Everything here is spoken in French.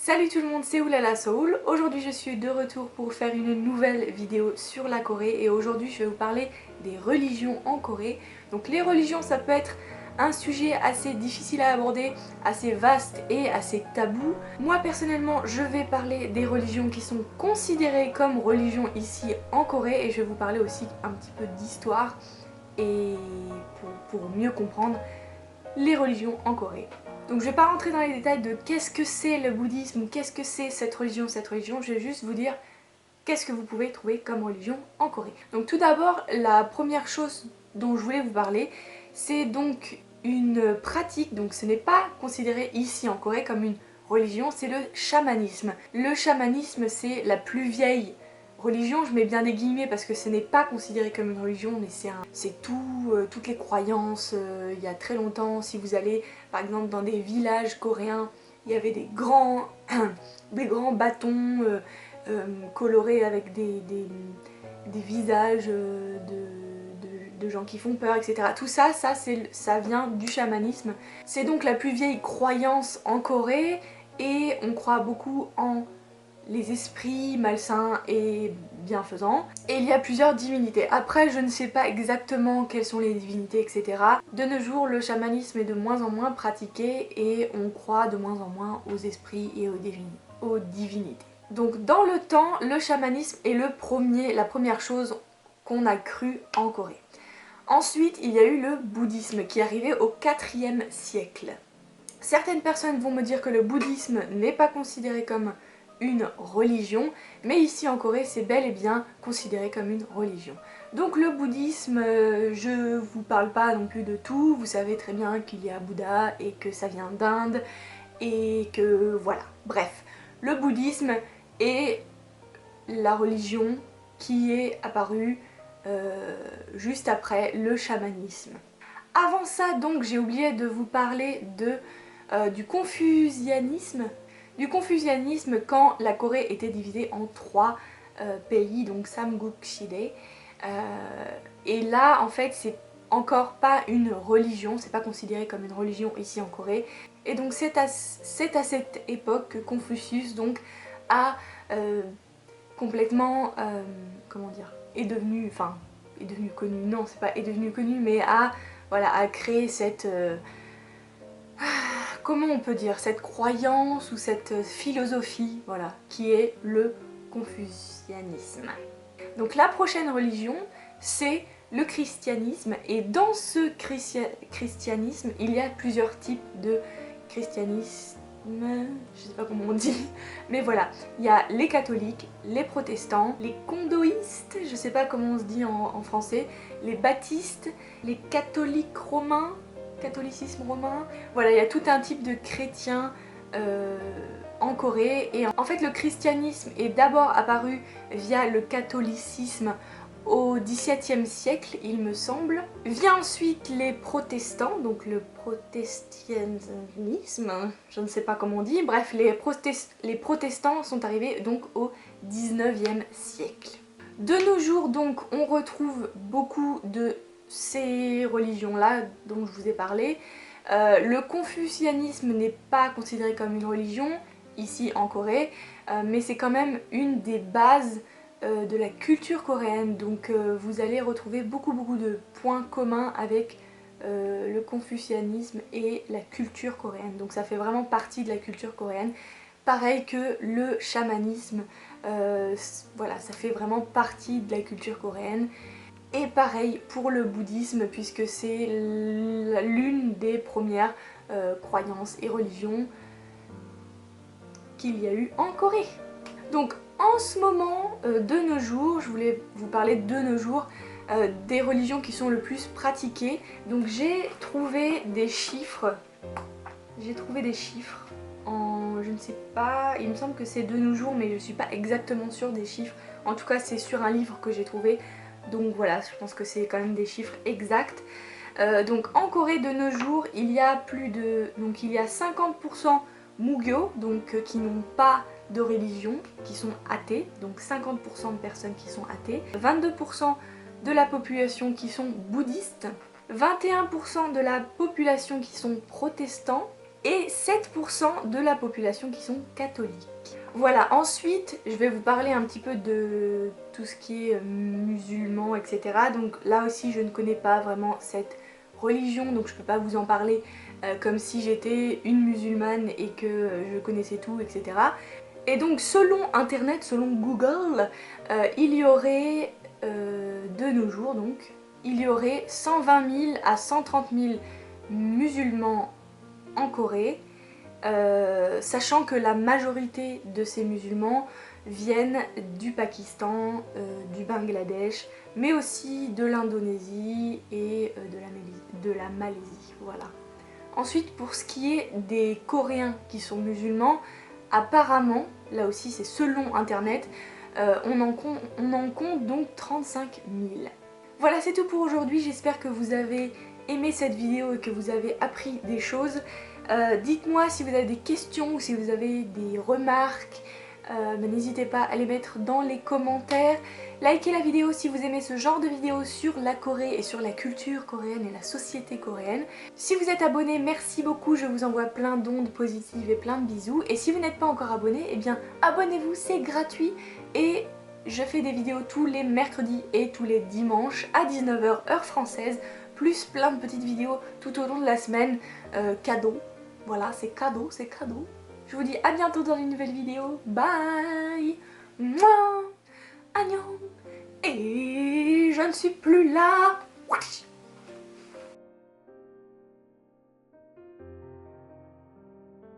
Salut tout le monde, c'est Oulala Soul. Aujourd'hui je suis de retour pour faire une nouvelle vidéo sur la Corée et aujourd'hui je vais vous parler des religions en Corée. Donc les religions, ça peut être un sujet assez difficile à aborder, assez vaste et assez tabou. Moi personnellement je vais parler des religions qui sont considérées comme religions ici en Corée et je vais vous parler aussi un petit peu d'histoire et pour mieux comprendre les religions en Corée. Donc je vais pas rentrer dans les détails de qu'est-ce que c'est le bouddhisme ou qu'est-ce que c'est cette religion, je vais juste vous dire qu'est-ce que vous pouvez trouver comme religion en Corée. Donc tout d'abord, la première chose dont je voulais vous parler, c'est donc une pratique, donc ce n'est pas considéré ici en Corée comme une religion, c'est le chamanisme. Le chamanisme, c'est la plus vieille religion, je mets bien des guillemets parce que ce n'est pas considéré comme une religion, mais c'est tout, toutes les croyances, il y a très longtemps. Si vous allez par exemple dans des villages coréens, il y avait des grands bâtons colorés avec des visages de gens qui font peur, etc. Tout ça, ça vient du chamanisme. C'est donc la plus vieille croyance en Corée et on croit beaucoup en les esprits malsains et bienfaisants. Et il y a plusieurs divinités. Après, je ne sais pas exactement quelles sont les divinités, etc. De nos jours, le chamanisme est de moins en moins pratiqué et on croit de moins en moins aux esprits et aux divinités. Donc dans le temps, le chamanisme est la première chose qu'on a crue en Corée. Ensuite, il y a eu le bouddhisme qui est arrivé au 4e siècle. Certaines personnes vont me dire que le bouddhisme n'est pas considéré comme une religion, mais ici en Corée c'est bel et bien considéré comme une religion. Donc le bouddhisme, je vous parle pas non plus de tout, vous savez très bien qu'il y a Bouddha et que ça vient d'Inde et que voilà. Bref, le bouddhisme est la religion qui est apparue juste après le chamanisme. Avant ça donc j'ai oublié de vous parler du confucianisme. Du confucianisme quand la Corée était divisée en 3 pays, donc Samguk-Chide. Et là en fait c'est encore pas une religion, c'est pas considéré comme une religion ici en Corée. Et donc c'est à cette époque que Confucius donc a complètement, comment dire, est devenu connu, non c'est pas est devenu connu, mais a créé cette comment on peut dire, cette croyance ou cette philosophie, voilà, qui est le confucianisme. Donc la prochaine religion, c'est le christianisme, et dans ce christianisme, il y a plusieurs types de christianisme, je sais pas comment on dit, mais voilà, il y a les catholiques, les protestants, les condoïstes, je sais pas comment on se dit en français, les baptistes, les catholiques romains, catholicisme romain, voilà, il y a tout un type de chrétiens en Corée. Et en fait le christianisme est d'abord apparu via le catholicisme au XVIIe siècle, il me semble. Vient ensuite les protestants, donc le protestantisme, je ne sais pas comment on dit, bref, les protestants sont arrivés donc au XIXe siècle. De nos jours donc on retrouve beaucoup de ces religions-là dont je vous ai parlé. Le confucianisme n'est pas considéré comme une religion ici en Corée, mais c'est quand même une des bases de la culture coréenne, donc vous allez retrouver beaucoup de points communs avec le confucianisme et la culture coréenne, donc ça fait vraiment partie de la culture coréenne. Pareil que le chamanisme, voilà, ça fait vraiment partie de la culture coréenne. Et pareil pour le bouddhisme, puisque c'est l'une des premières croyances et religions qu'il y a eu en Corée. Donc en ce moment, de nos jours, je voulais vous parler de nos jours des religions qui sont le plus pratiquées. Donc j'ai trouvé des chiffres. Je ne sais pas, il me semble que c'est de nos jours, mais je suis pas exactement sûre des chiffres. En tout cas c'est sur un livre que j'ai trouvé. Donc voilà, je pense que c'est quand même des chiffres exacts. Donc en Corée de nos jours, il y a 50% Mugyo, donc qui n'ont pas de religion, qui sont athées, donc 50% de personnes qui sont athées, 22% de la population qui sont bouddhistes, 21% de la population qui sont protestants, et 7% de la population qui sont catholiques. Voilà, ensuite je vais vous parler un petit peu de tout ce qui est musulman, etc. Donc là aussi je ne connais pas vraiment cette religion, donc je peux pas vous en parler comme si j'étais une musulmane et que je connaissais tout, etc. Et donc selon internet, selon Google, il y aurait de nos jours donc, il y aurait 120 000 à 130 000 musulmans en Corée, sachant que la majorité de ces musulmans viennent du Pakistan, du Bangladesh, mais aussi de l'Indonésie et de la Malaisie. Voilà. Ensuite, pour ce qui est des Coréens qui sont musulmans, apparemment, là aussi c'est selon internet, on en compte donc 35 000. Voilà, c'est tout pour aujourd'hui, j'espère que vous avez aimé cette vidéo et que vous avez appris des choses. Dites-moi si vous avez des questions ou si vous avez des remarques, n'hésitez pas à les mettre dans les commentaires. Likez la vidéo si vous aimez ce genre de vidéos sur la Corée et sur la culture coréenne et la société coréenne. Si vous êtes abonné, merci beaucoup, je vous envoie plein d'ondes positives et plein de bisous. Et si vous n'êtes pas encore abonné, eh bien abonnez-vous, c'est gratuit et je fais des vidéos tous les mercredis et tous les dimanches à 19 h heure française, plus plein de petites vidéos tout au long de la semaine, cadeaux. Voilà, c'est cadeau, c'est cadeau. Je vous dis à bientôt dans une nouvelle vidéo. Bye. Mouah. Agnon. Et je ne suis plus là. Wesh.